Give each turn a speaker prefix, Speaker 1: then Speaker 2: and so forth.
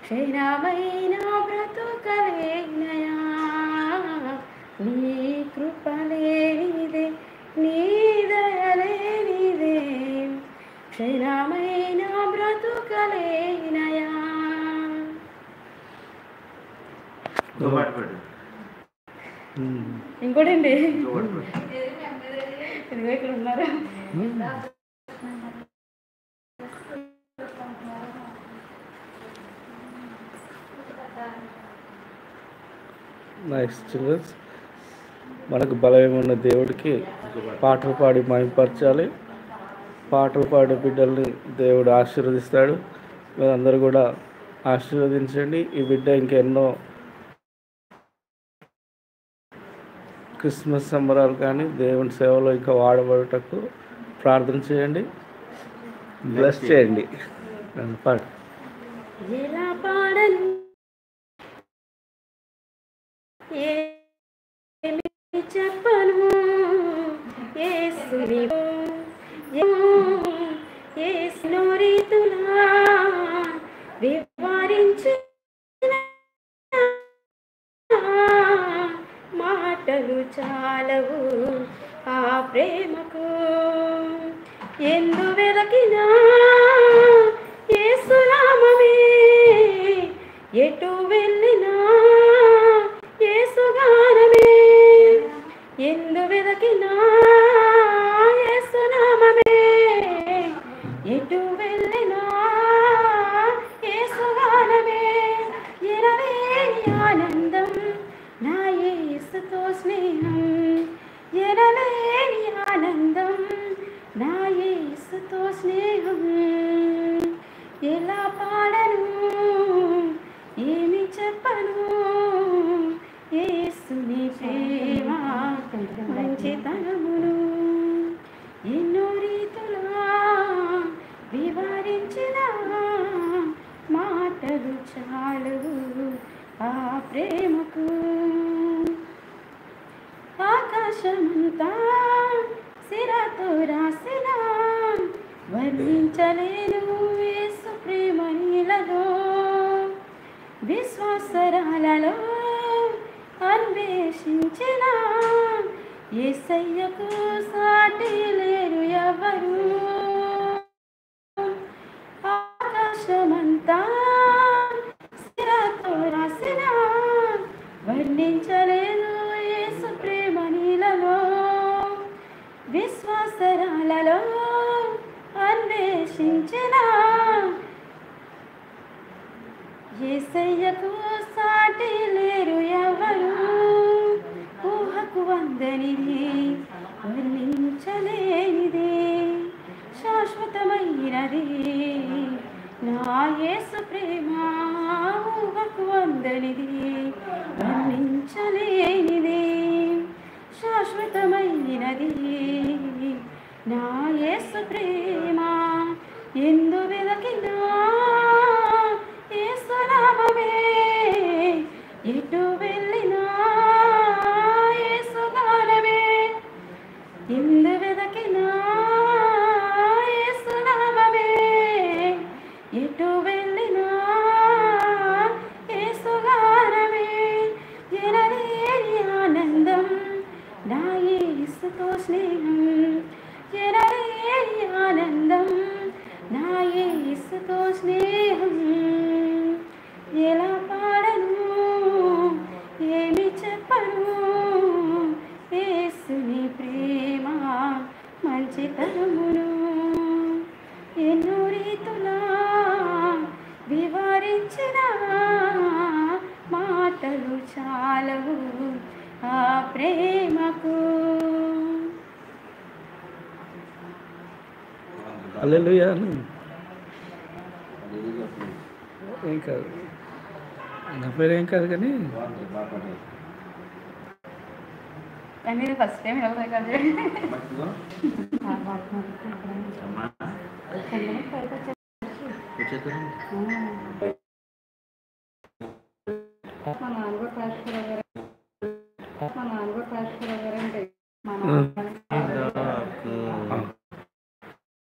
Speaker 1: క్షీణమైన బ్రతుకలేనయా నీ కృపలేనిదే నీ దయలేనిదే క్షీణమైన బ్రతుకలేనయా. ఇంకోటండి ఇదిగో ఇక్కడ ఉన్నారు.
Speaker 2: మనకు బలమైన దేవుడికి పాటలు పాడి మహిమపరచాలి. పాటలు పాడే బిడ్డల్ని దేవుడు ఆశీర్వదిస్తాడు. మీరందరూ కూడా ఆశీర్వదించండి. ఈ బిడ్డ ఇంకెన్నో క్రిస్మస్ సంబరాలు కానీ దేవుని సేవలో ఇంకా వాడబడటకు ప్రార్థన చేయండి. బ్లెస్ చేయండి. పాడు.
Speaker 1: ఎలా పాడను ఏమి చెప్పను యేసుని యేసును రీతులా వివరించిన మాటలు చాలవు ఆ ప్రేమకు. ఎందు వెదకినా యేసునామమే ఎటు వెళ్ళినా యేసుగానమే. ఎందు వెదకినా యేసునామమే ఎటు వెళ్ళినా యేసుగానమే. ఎనలేని ఆనందం నా యేసుతో స్నేహం ఎనలేని ఆనందం నా యేసుతో స్నేహం. ఎలా పాడను ఏమి చెప్పను యేసుని ప్రేమ మంచితనమును ఎన్నో రీతులా వివరించిన మాటలు చాలవు ఆ ప్రేమకు. ఆకాశమంతా సిరతో రాసిన వర్ణించలేను యేసు ప్రేమ నీలలో. విశ్వాసరాలలో అన్వేషించిన యేసయ్యకు సాటి లేరు ఎవరు. ఆకాశమంతా సిరతో రాసిన వర్ణించలేను యేసు ప్రేమ నీలలో. విశ్వాసరాలలో అన్వేషించిన యేసయ్యకు సాటి లేరు ఎవరు. ఊహకు వందనిది వర్ణించలేనిది శాశ్వతమైనది నా యేసు ప్రేమ. ఊహకు వందనిది వర్ణించలేనిది శాశ్వతమైనది నా యేసు ప్రేమ. ఎందు వెదకినా యేసునామమే ఎటు వెళ్ళినా యేసుగానమే. ఎందు వెదకినా యేసునామమే ఎటు వెళ్ళినా యేసుగానమే. ఎనలేని ఆనందం నా యేసుతో స్నేహం ఎనలేని ఆనందం నా యేసుతో స్నేహం. ఎలా పాడను ఏమి చెప్పను యేసుని ప్రేమ మంచితనమును ఎన్నో రీతులా వివరించిన మాటలు చాలవు ఆ ప్రేమకు.
Speaker 2: హల్లెలూయా. ఏం కాదు, నా పేరు ఏం కాదు కానీ
Speaker 1: ఫస్ట్ టైం ఎలా కాదు